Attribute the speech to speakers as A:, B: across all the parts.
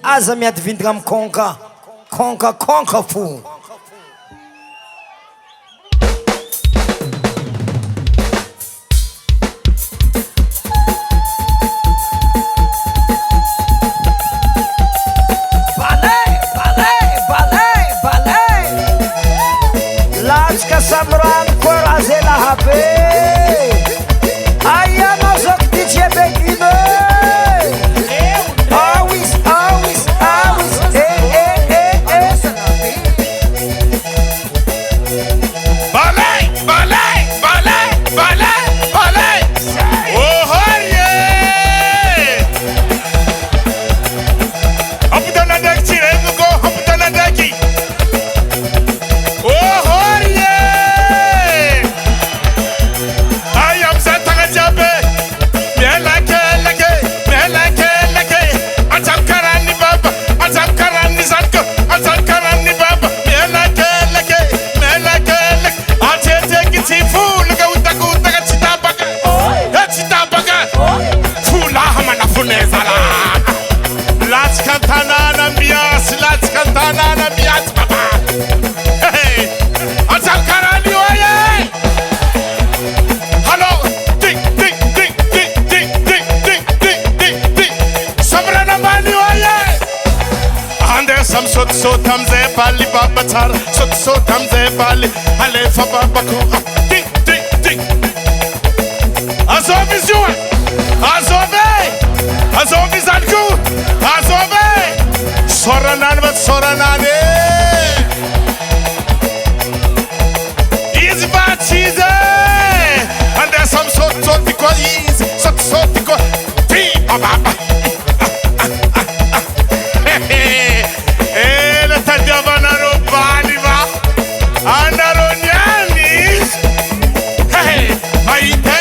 A: Aza miady vindigna amy konka. Konka fo. Latsika samrano koa raha zay lahabe. Aia anao zao ko ty tsy ebekino awis
B: balai ohorie hapitana ndraiky tsy regniko hapitana ndraiky ohorie ay amizay tagna jiaby mielakeleke atsamy karany baba atsamy karany zanaka atsamy karany baba mielakeleke atseteky tsy folaka otakotaka tsy tabaka folaha manafonezala latsika antanàna miasy baba atsamy karany oye halo ting samranambany oye andesa misaotisaoty amizay baly baba tsara saotisaoty amizay baly alefa babako ting azovy izy io azovy zany ko azovy soranany va soranany izy va tsy izy andesa misaotisaoty koa izy saotisaoty koa ty bababa ela tadiavanareo baly va anareo niany mahite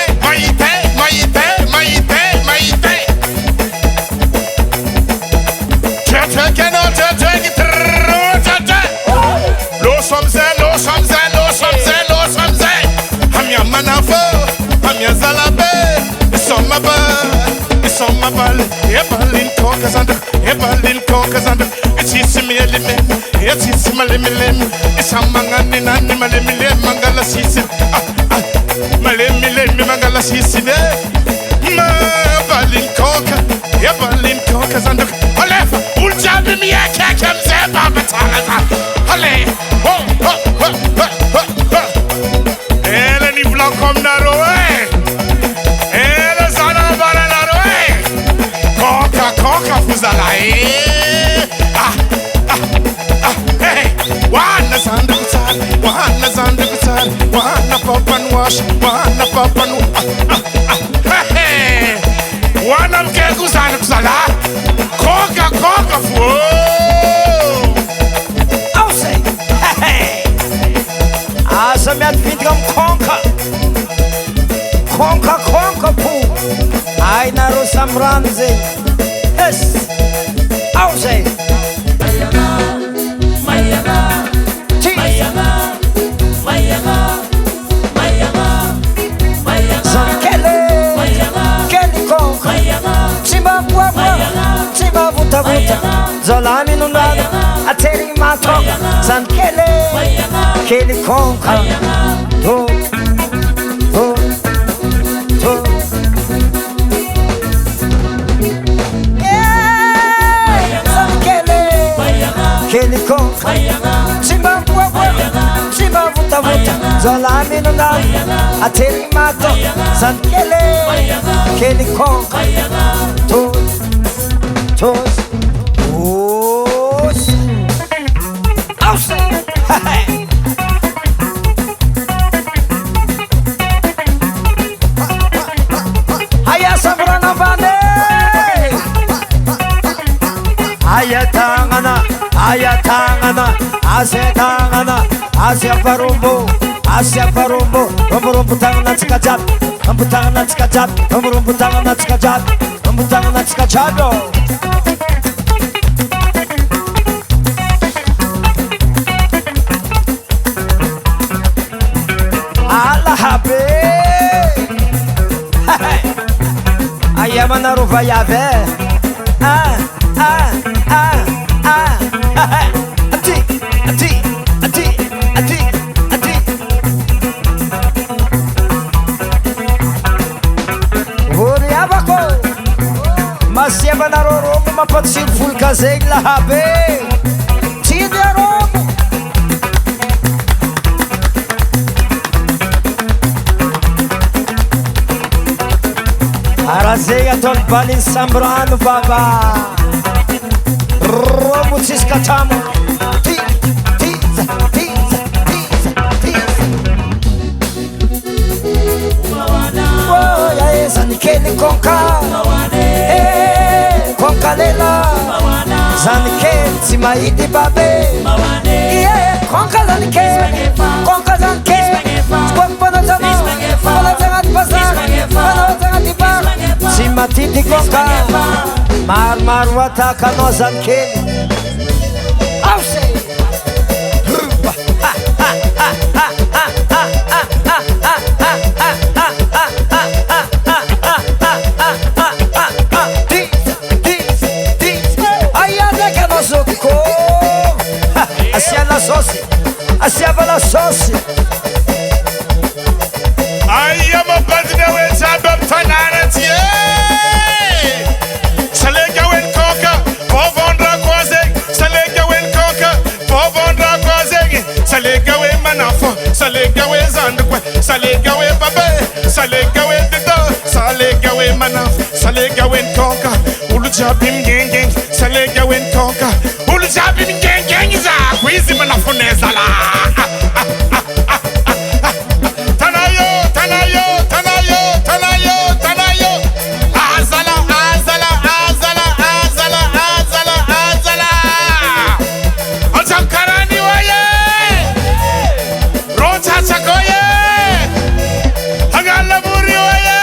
B: tretreky loso amizay amia manafo amia zalabe isomabaly ebaliny koka zandra etsisy mielimemy etsisy malemilemy isamagnanenany malemilemy mangala sisiny malemilemy mangala sisiny ebaliny koka zandra alefa olo jiaby miakiaky amizay baba tsara ale ela nivolako aminareo ela zanabaranareo koka fozala wana zandriko tsara wana papanoasha wana papano wana mikeko zanako zala koka fo
A: Ausay aza miady vindigna amy konka po ay nareo samy rano zay es ausay tsy mavutavuta zolami nunada ateri mako zan kele konka kele konka tsy mavutavuta zolami nunada ateri mako zan kele konka Aya sambrana vane aya tangana asya parumbo rombo tangana tsikajab rombo tangana tsikajab alahabe aya manaro vayave Ati, ati, ati, ati, ati. Voriavako masiava nareo romo mampatsiro folika zegny lahabe tsiny aromo araha zegny ataony baliny sambrano baba romo tsisy katramo tiza tiza tiza tiza tiza oya zany kely konka konka lela zany kely tsy mahity babe konka zany kely konka zany kely skoky mpanajana mpanajagnaty bazary mpanajagnaty bar tsy matity konka maromaro ataka anao zany kely ause asiana sauce, asiava la sauce.
B: I am a partner with Sabbath Tanarati. Salega when coca, Povondra Quazeg, Salega when coca, Povondra Quazeg, Salega when Manafo, Salega when Zandqua, Salega when Babe, Salega when the dog, Salega when Manaf, Salega when coca, Ulujabim gang, Salega when coca, Ulujabim gang. Wizi manafunezala Tanayo, Tanayo, Tanayo, Tanayo, Tanayo Azala, Azala, Azala, Azala, Azala, Azala Otamkarani waye Rota chakoye Hagalaburi waye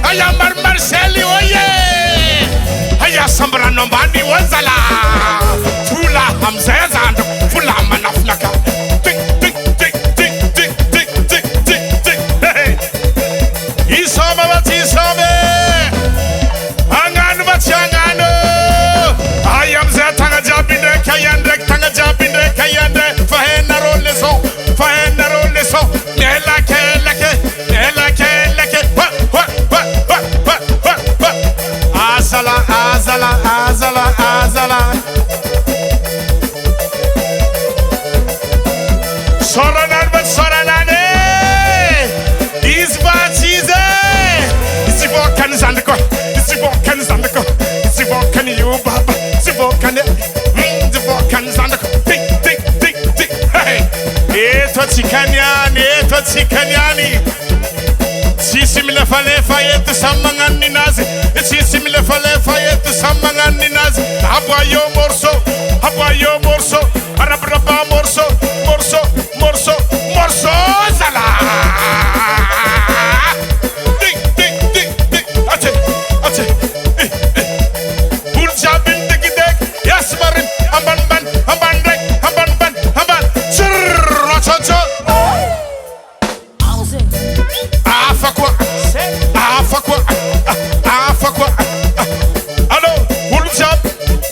B: Ayambar Marcelli waye Ayasambra nombani wazala I'm saying full of manafnaka. Tick, tick, tick, tick, tick, tick, tick, tick, tick. Hey, Isome, Angan, Bachangano. I am the Tangajabinde, Kayande, Tangajabinde, Kayande, Fahenaro Leso, Fahenaro Leso, Nella Kelake, Nella Kelake, what? Azala, Azala, Azala, Azala. Soranan but Soranane is Bachize. It's the volcans and the co. It's the volcans and the co. It's the volcan you, Baba. It's the volcan. The volcans and the co. Tick, tick, tick, tick. Hey, Eto Chicaniani, Eto Chicaniani. It's similar fire to Samangani Nazi. It's similar fire to Samangani Nazi. Hawayo Morso, Hawayo Morso, Arabraba Morso, Morso. Morso, morso, zala. Ding, ding, ding, ding. Ate, ate. Uljabin, digi, deg. Yasmarin, amban, ban, amban, deg, amban, ban, amban. Sirr, rochocho. Afakwa, afakwa, afakwa. Allo, uljab.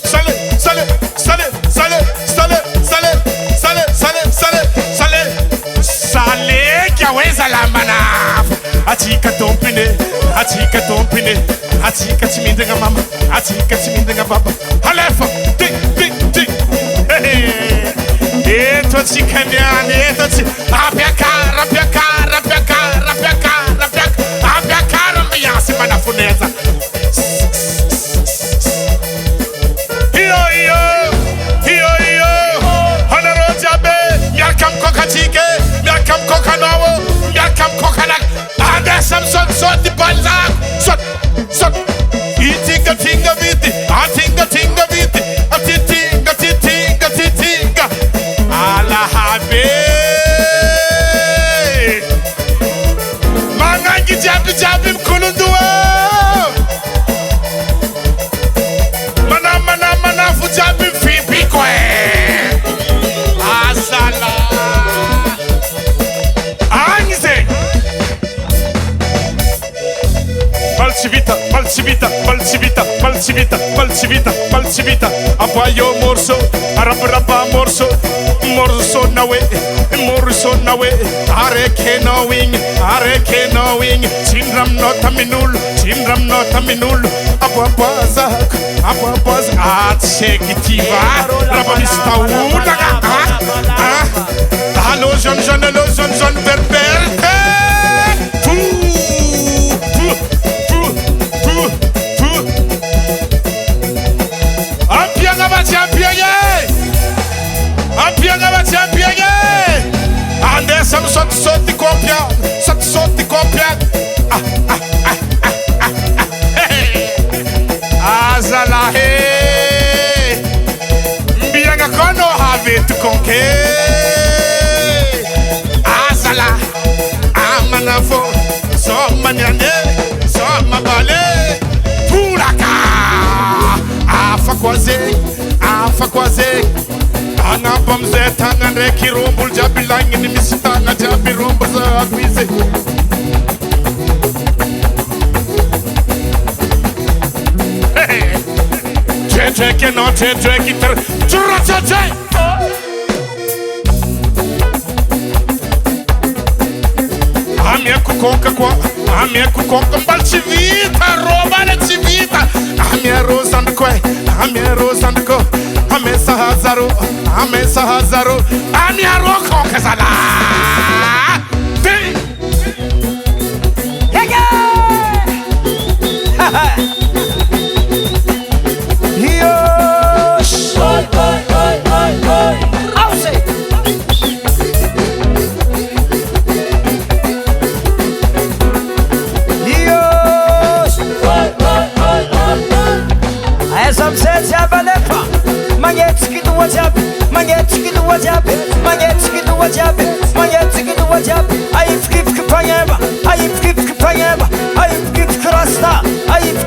B: Sale, sale, sale, sale, sale, sale, sale, sale, sale. Where's a lamana? Atika tompine, Atika tompine, Atika chimindinga mama, Atika chimindinga baba. Halefa, tick, tick, tick. Hey, eto chikanyani, eto chi. Apiaka, rapiaka, rapiaka, rapiaka, rapiaka, apiaka, rambiasi manafuneza. Miakam kokachike, miakam kokanawo, miakam kokanak. Adesam sot di balzak, sot. Itinga tinga viti, atinga tinga viti, atitinga titinga titinga. Ala habe. Malcivita, malcivita, malcivita, malcivita, malcivita, malcivita. Apoio morso, arabraba morso, morso nawe, morso nawe. Areke knowing, Chinram not a minul, Chinram not a minul. Abuabazak, Atsekitiva, Rabamista Unaga. Hallo, John, Berberte. Champion, and there's some sort of copia. Azala, hey, Bianga Kono have it to conquer. Azala, Amanafo, some Maniane, some Mabale, Pulaka, Afakwaze. Ana bomze tanga reki rumbul jabilang ini misitanga jabi rumbul za akwize. Che no che kitar churra che. Amia kukonka balchivita roba le chivita. Amia rosandko. Amesa Hazaro, Amia Roko Kazala.
A: Magnetic do what's up. I give Payama, I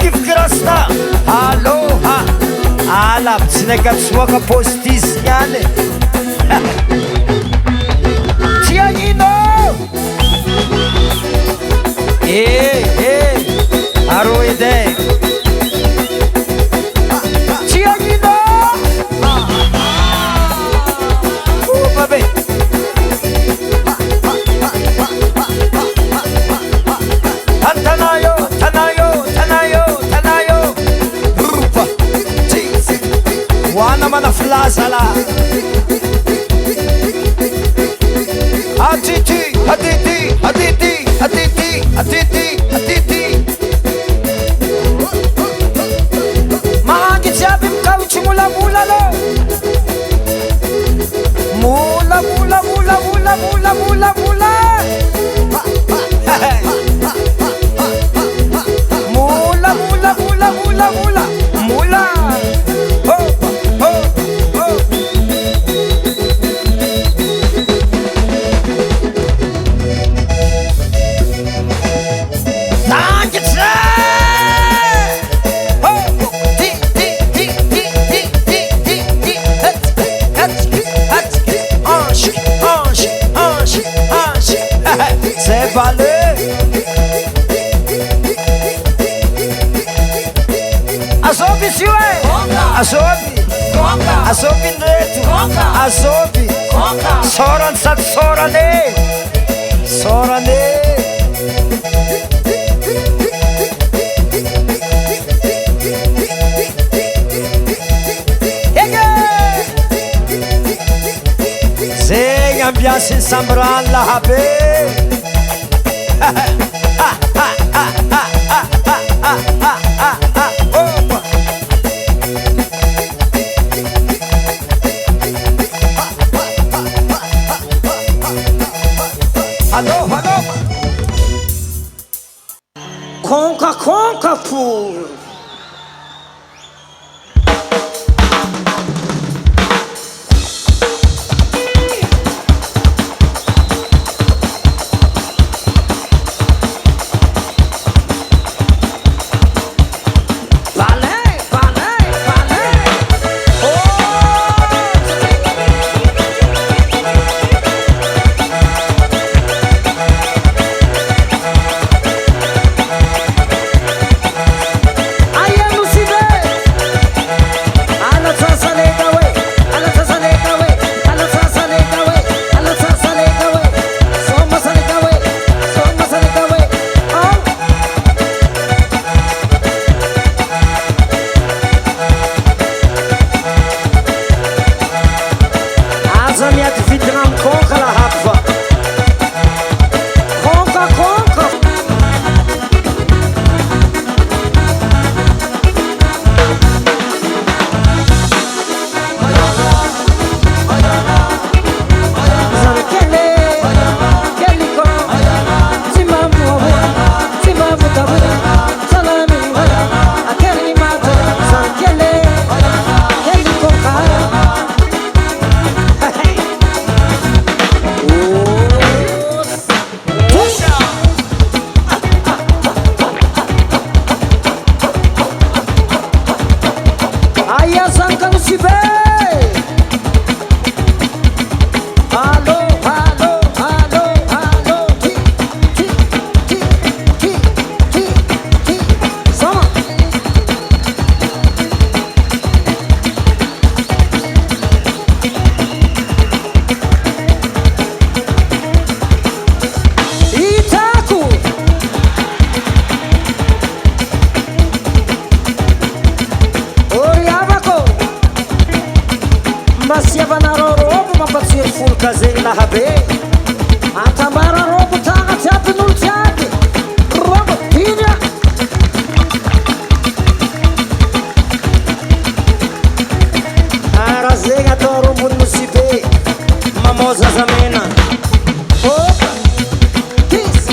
A: give Krasna, Aloha, Alap, Snake Swaka Postis Yane. Tianino, Aroide. Mana flazala Atiti Mangi jabi mkauchi mula lo Mula Vale Asobi siwe Asobi netu Asobi Soran sat sorane Sem ambiance sambran la habe Hello Conca pool Zalahabe Atamara robo tanga tiapi nultiati Robo tinya Arazenga toro mundo sibe Mamoza zamena Opa Kiss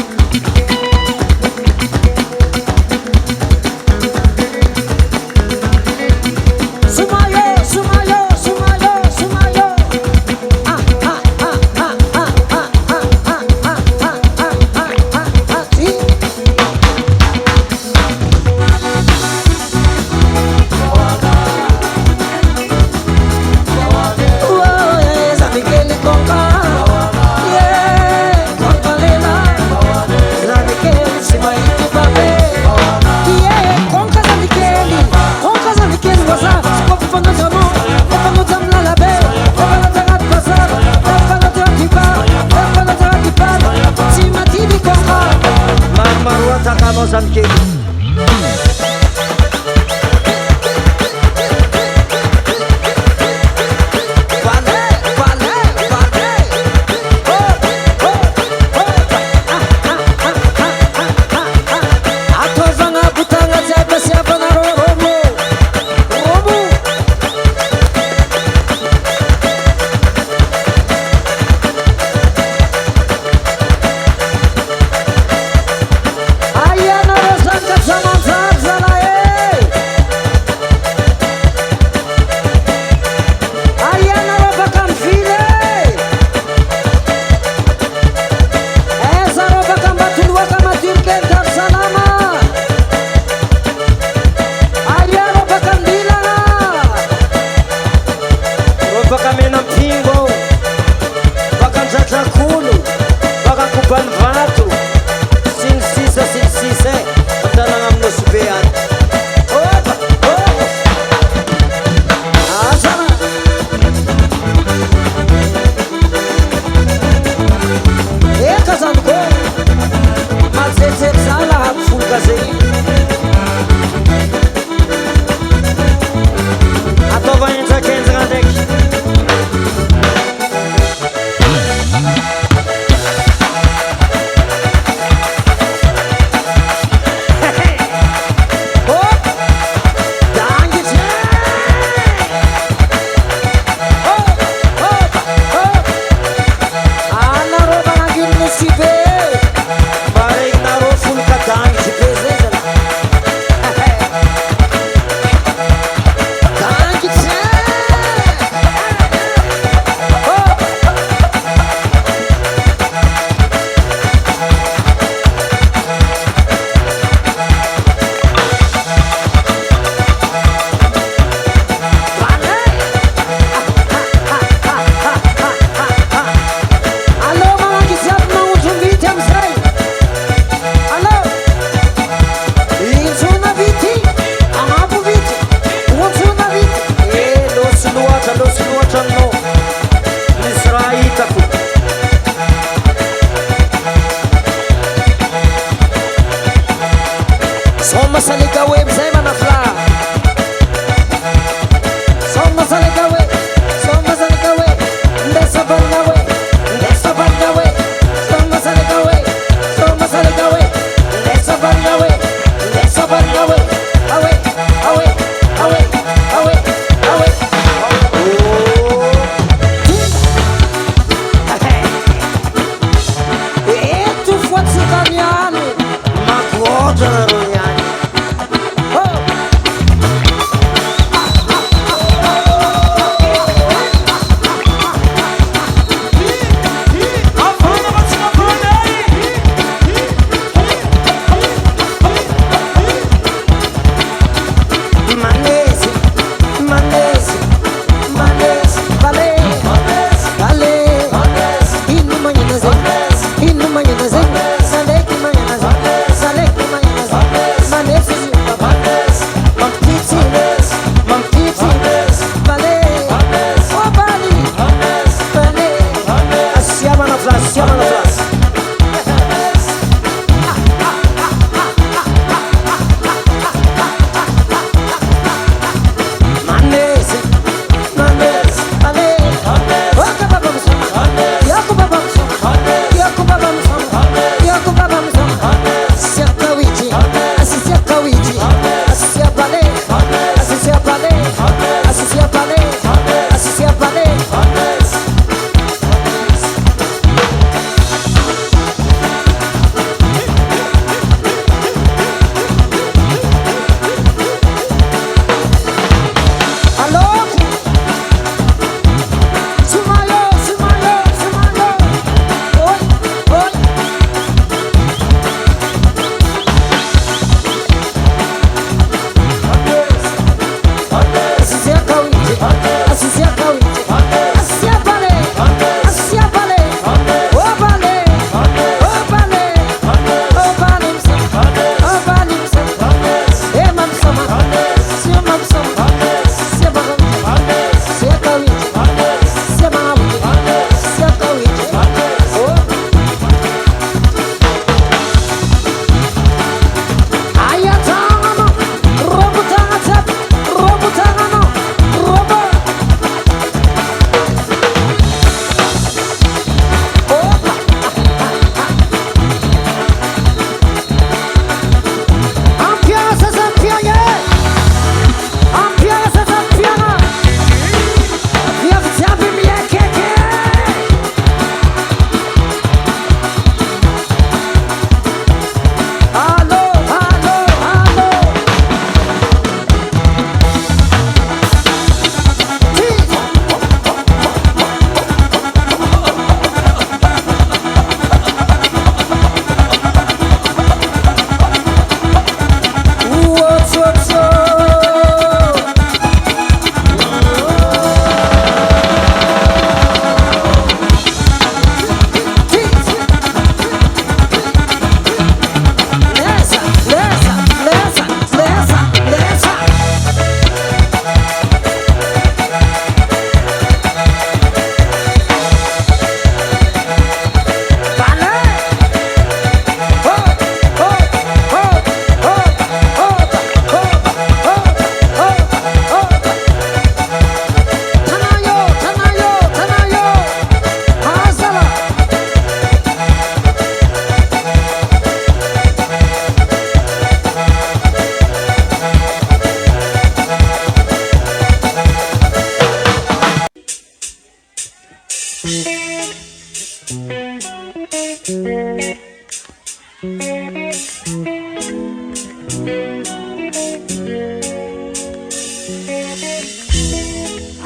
A: Sumayo, sumayo, sumayo, sumayo Mozambique Oh!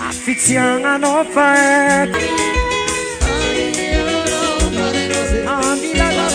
A: Affiziana no fa Amila la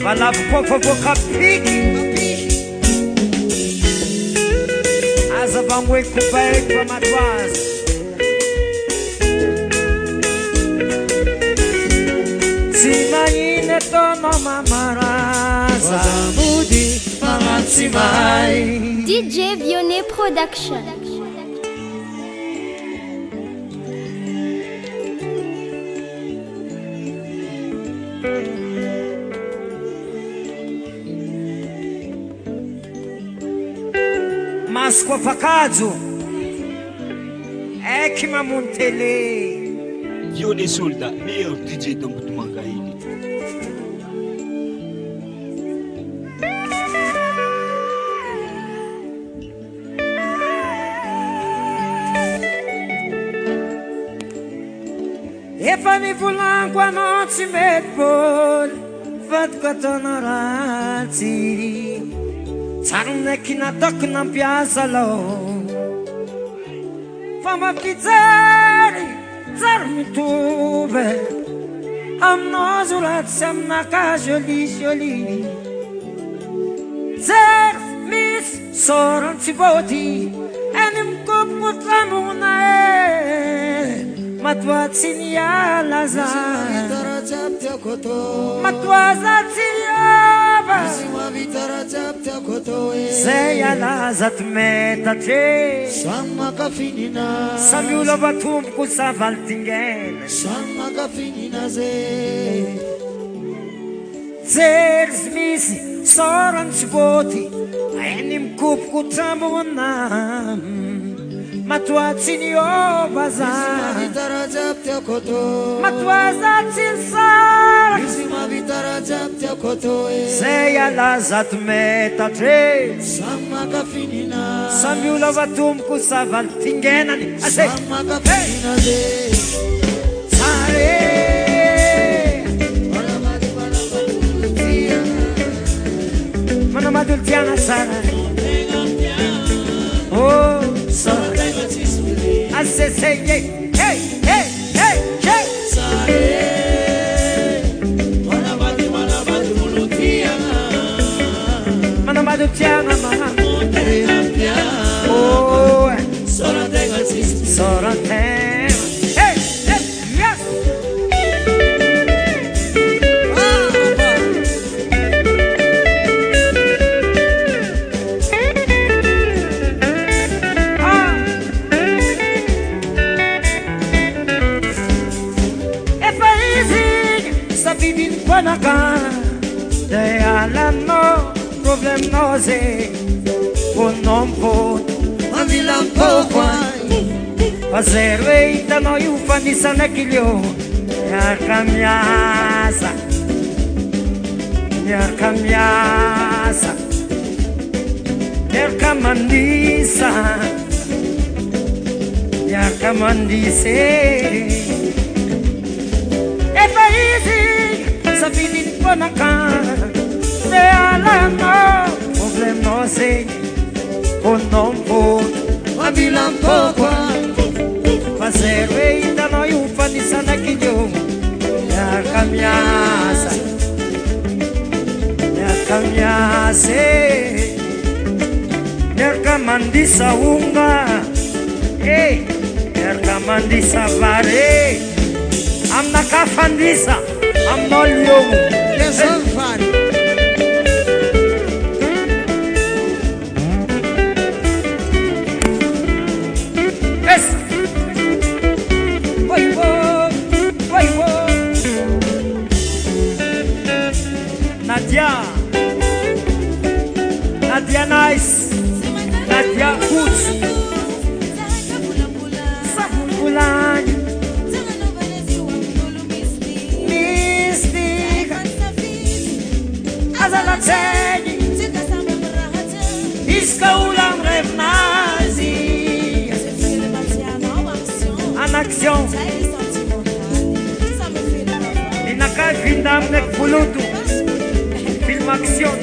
A: Valavo por capire Asa vamos recuperar para matoise Se imagina toma mamaraza Mudi mamatsimai
C: DJ Vionnet Production.
A: Mas com facado é que mamontele
D: Vionnet Soldat, meilleur DJ de Moutoumanga.
A: Efa mi volango a noite medbol Vado com a dona Rati Sarun é que na toca na piazza lo Fama pizzare Zarmi tube Am nozulat sam na ca joli Zer mis soron ci voti Enim cop mutlamuna Matwatsinia lazar Matwazatsiaba Seya lazat metache
E: Sama kafinina
A: Samula batum kusavaltingen
E: Sama kafinina ze
A: Zers misi soran chboti Enim kup kutamuna Matwatsinia bazar Matwazatsilsar Seya lazat metache
E: Sama kafinina
A: Samula batum kusavaltingenani
E: Sama kafinina ze
A: Sare Mana madultiana sara Oh sara I say hey hey hey hey Mana madultiana mama Oh Sorante Hey hey yes Panaka, they are no problem no se, un non po,
E: Ma vilampo qua
A: fazer eita no you fani sanakilio, ya cambiasa, ya camandisa, ya camandise, e paesi. Sabinin Panaka, they are no problem no se, un non po.
E: Ma vilampo qua
A: Fazer eita no you fani sanakilio, ya cambiase, ya camandisa unga, ya camandisa vare, am na kafandisa. I'm not young.
E: Yes, I'm fine.
A: Yes. Wait, Nadia nice. Nadia Boots Sabulanya Mystic Azalateni Iska ulam revnazi En action Inaka vindam nek pulutu Film action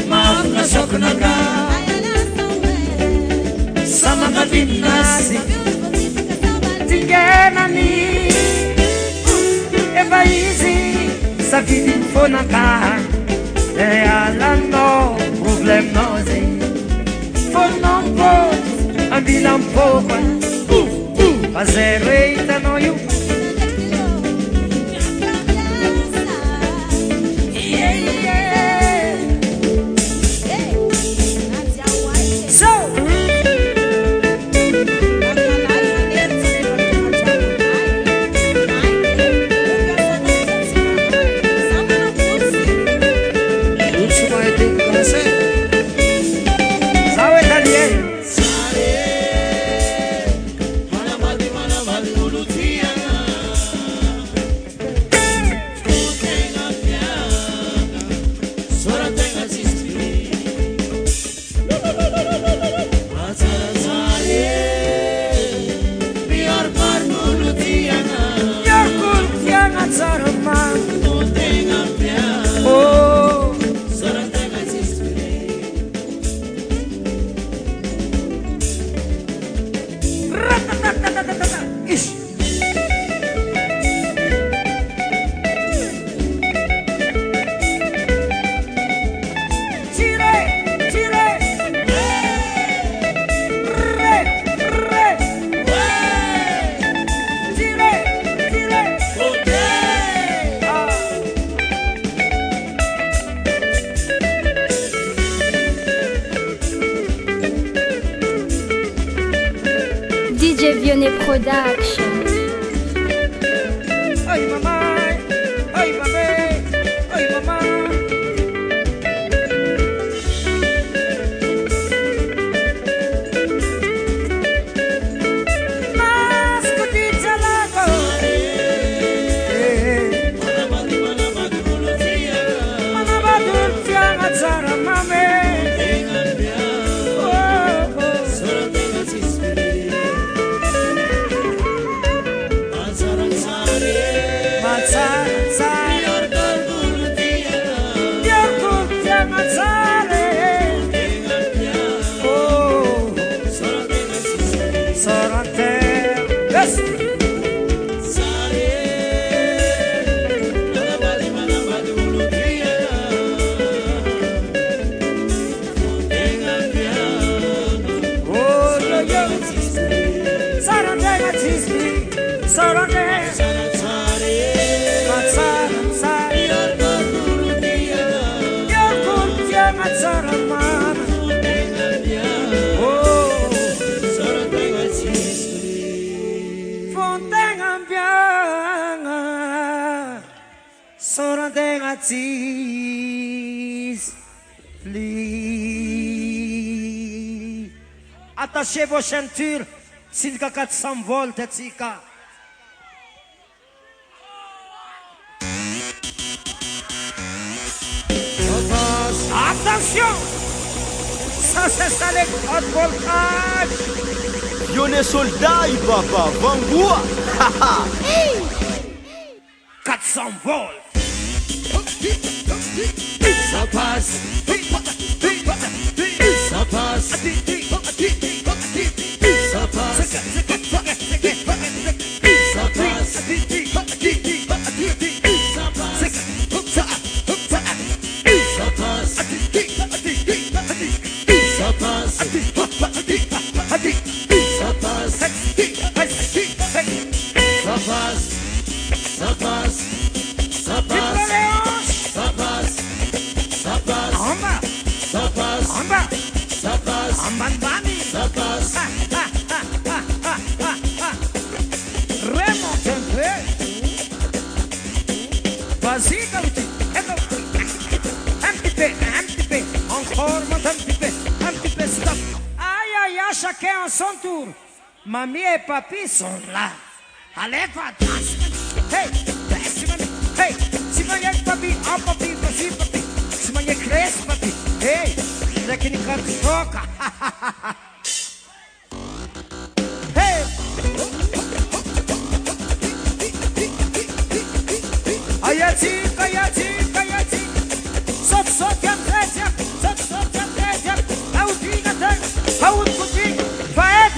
A: Maaf na sok na ka Sama ka binasi Tingena ni Eba easy Sa vidin fo na ka E alam no Problem no zi Fo non po Ang bilang po kwa Pazero eita no yu
C: DJ Vionnet Production.
A: Ay mama, ay mame, ay mama. Mas kutita lako. Mana badur tiang acara mame. Attachez vos ceintures, Silka 400 volts, Tika. Attention! Ça c'est ça les gros voltages!
D: Vionnet soldat, il va pas, Vangoua!
A: 400 volts!
E: Ça passe! Ça passe! Ça passe! Ça passe!
A: En bas! Ambambani.
E: ça passe.
A: Remonte un peu. Vas-y, Gaouti. Un petit peu. Encore, monte un petit peu, stop. Aïe, aïe, aïe, chacun à son tour. Mamie et papi sont là. Allez, va-t'en. Hey, si mamie. Hey, si mamie et papi, oh papi, vas-y, papi. Si mamie cresce, papi. Hey, c'est qui nous choque. Hey. Ayati. Sot, Aut puti, faed.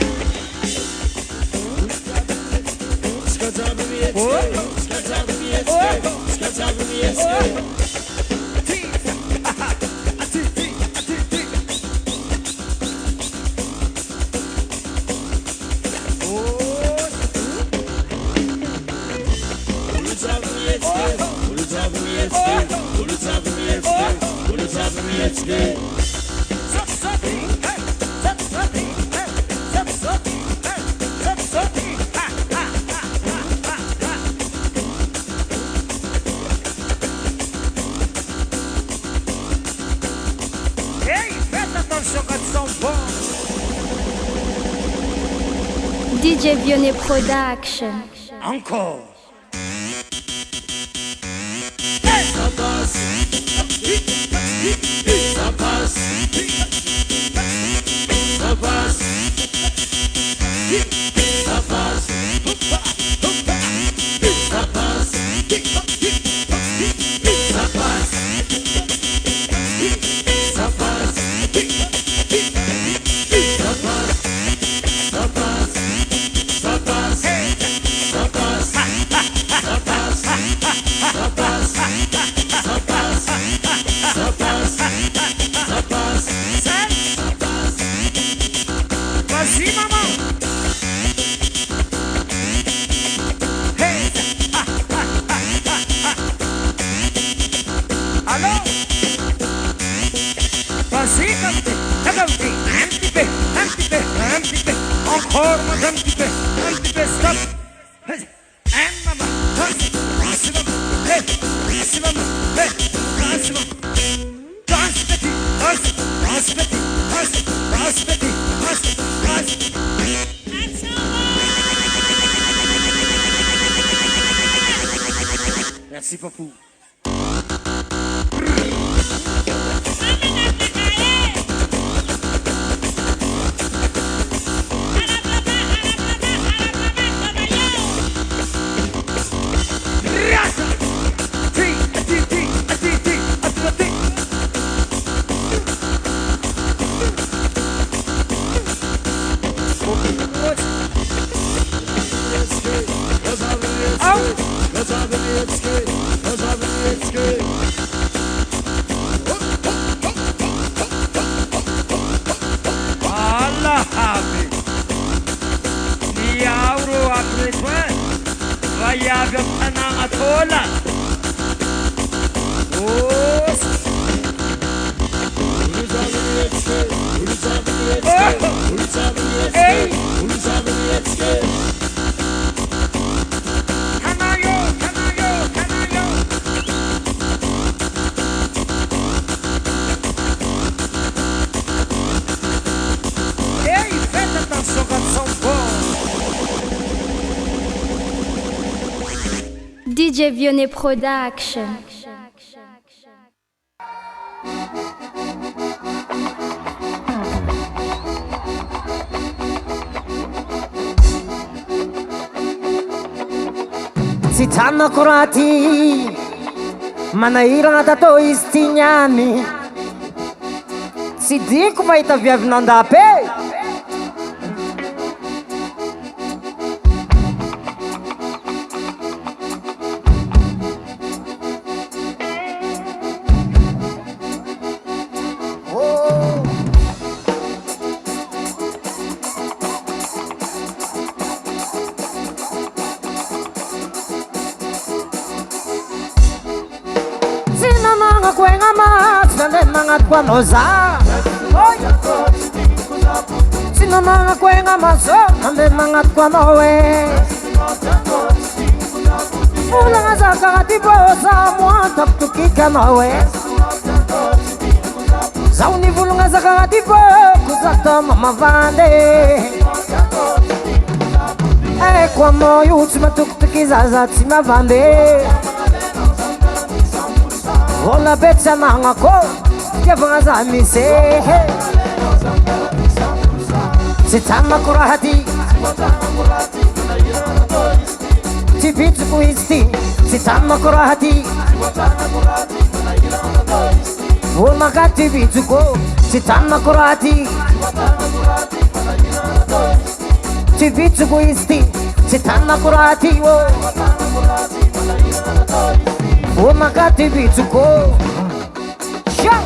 C: DJ Vionnet Production.
A: Encore.
E: Ça passe. Ça passe. Ça passe. Ça passe. Ça passe. Ça passe. Ça passe.
A: Vas-y, maman. Hey. Allô? Vas-y, un petit peu. Encore, un petit peu, stop. Maman. Merci beaucoup.
C: DJ Vionnet Production.
A: Si tanno kurati manahirana tatao izy ty niany tsy diko mahita viavin'andape Mangat kwa noza. Mga kuenga maso Ande mangat kwa noe Mula nga sa kakatibo Sa mua taptukika noe Sa univulu nga sa kakatibo Kusata mamavande Kwa moyo Tsimatuktukiza za tsimavande Ola betsa nangako Yavanga za mise Sitama kurahati Tibitsu kuisti Sitama kurahati Wonaka tibitsu ko Sitama kurahati Tibitsu kuisti Sitama kurahati Wonaka tibitsu ko Show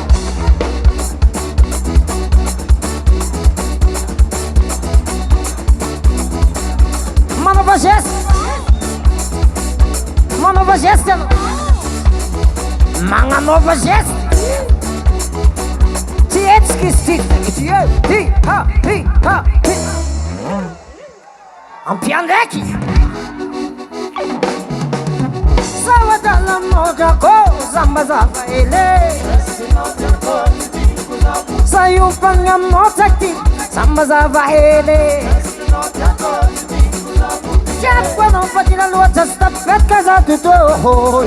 A: Nowa gesta Mga nowa gesta Tiecki stifte Ti ha Ampiandeki Sawadala moja ko Zamba zava ele Sayupanga motakti Zamba zava ele Qua non fatti la luce sta per casa tutto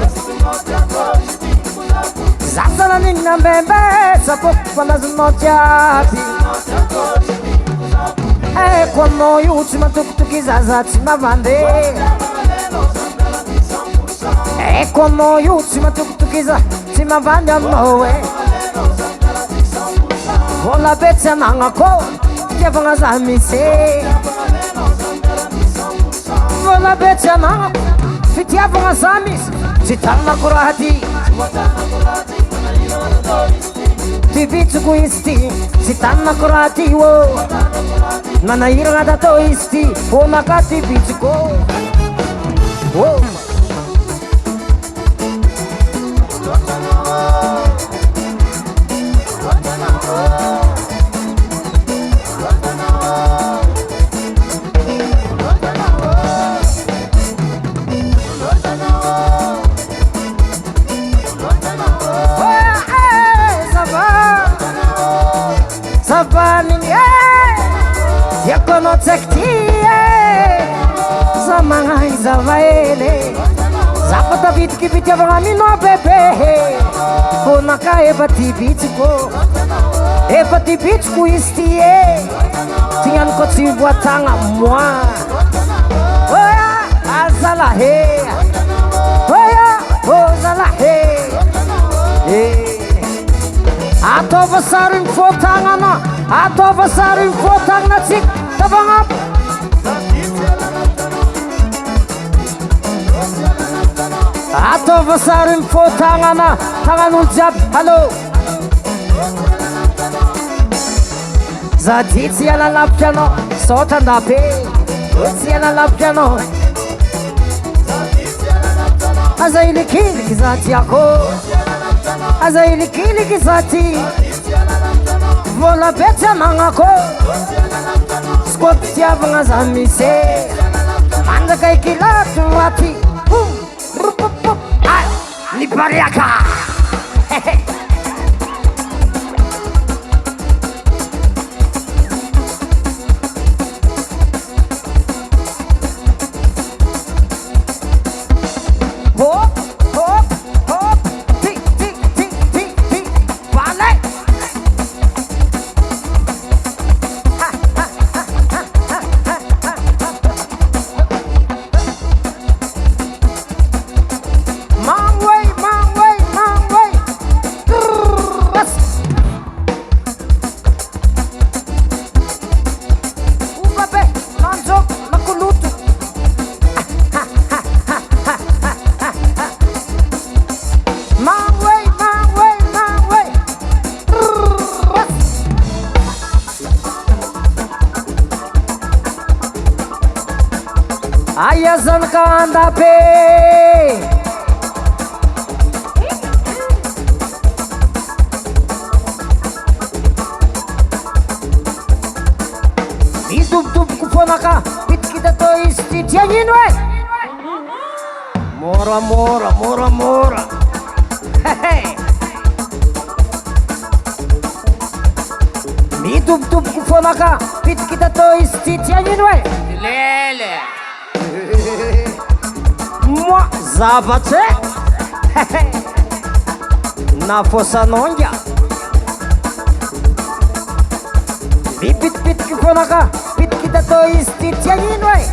A: Zazza la ninna bembe Sapo quando snocciati Qua noi ultima tuk-tuki zazza cima vande Qua noi ultima tuk-tuki cima vande a noi Con la bezza nangako Che vanno a mise Vola betsa na Fitiavanga samis Sitana kurahati Tibitsu kuisti Sitana kurahati wo Nanaira nga dato isti Onaka tibitsu ko Yakono tsektie Zamanga izavaele Zapata bitki bityavanga mino bebe Onaka eba tibitsuko Eba tibitsuko istie Tingan ko tsibuatanga moi Oya azalahe Oya ozalahe Ato basarin fotangana Ato basarin fotangna tsik Tabangap Ato basarin fotangana Tanganul jab Hello Zaditsi ala lapjano Sotandape Utsi ala lapjano Azaili kili kizati ako Azaili kili kizati Vola betsa nangako Skot tiavanga zamise Manda kai kilatu wati Ay, ni pariaka Hop, hop, hop Ti, ti, ti, ti, ti Vale Ayazan kandape Isu ponaka pitikita to istudio ino e moramora mitobitoboko fonaka pitikita to istudio ino e lele moi zavatse na fosanonga mipitipitiky fonaka pitikita to istudio ino e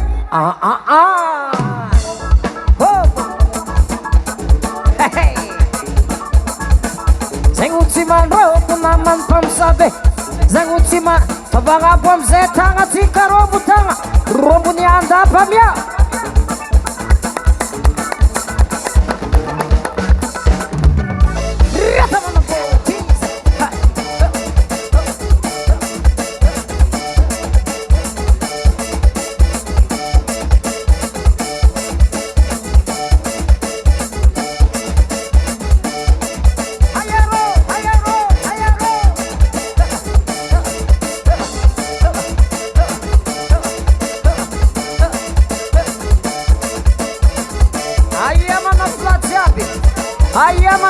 A: zay gno tsy mandroko namany mpamsabe zay gno tsy favagnapo amizay tagna tsika rombo tagna rombony andapamia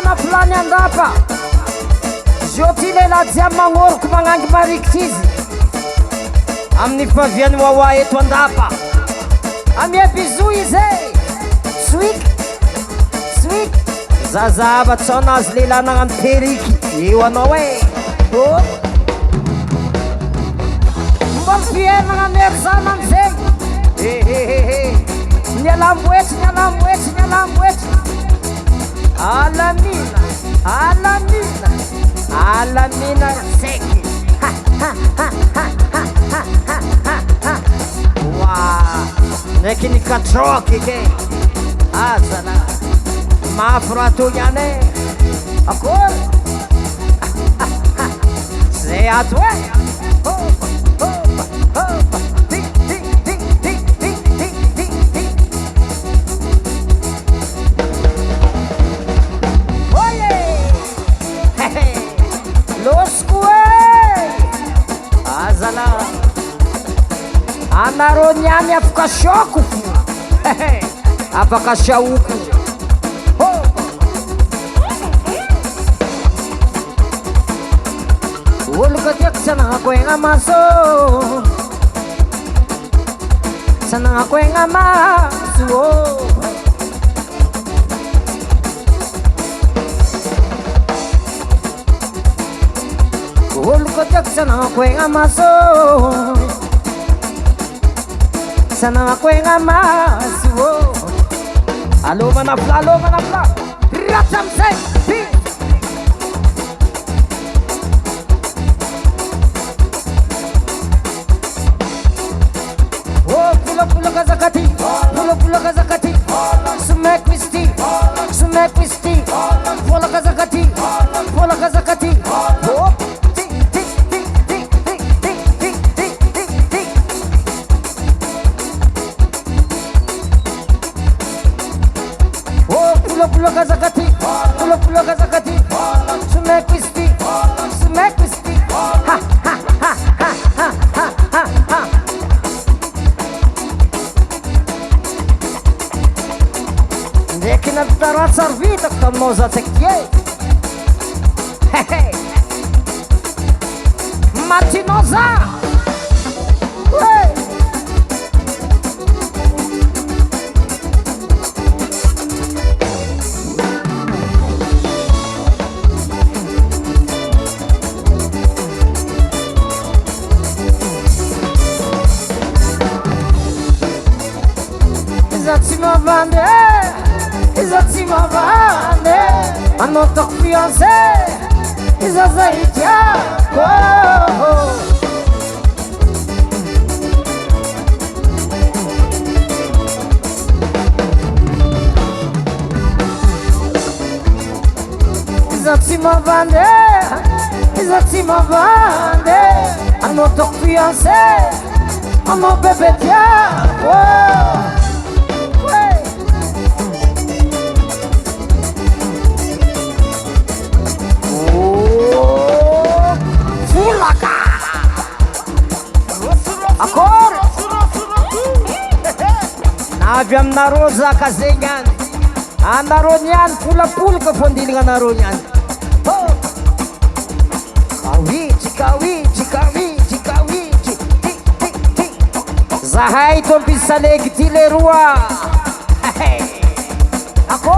A: mana fulany andapa zio ty lela jiaby magnoroko magnangy marikitry izy amin'ny faviany wawa eto andapa amia bizo izy e swik zazava tsao anazy lela nagnano periky eo anao e mba fiainagna amerzana amizay nialamboetry alamina seky wa neky nikatroky ke azala mafy raha toy ane akory zay ato e anareo niamy afaka sioko afaka siaoko olo ka tiako tsy anagnakoegna maso tsy anagnakoegna maso olo ka tiako tsy anagnakoegna maso sanagnakoegna maso alomana fla ratra amizay pulapulaka zakati sumeko izy ty volaka zakati pulapulaka zakati sumeko izy ty ndraiky nataratsary vitako taminao zatsaky ty matinao za iza tsy mavande anao tako fiancé iza zay tiako iza tsy mavande anao tako fiancé anao bebe tiako avy aminareo zaka zegny any anareo niany polapolaka fandilagna anareo niany kawitry kawitry kawitry kawitry zahay tompy salegy ty leroa ako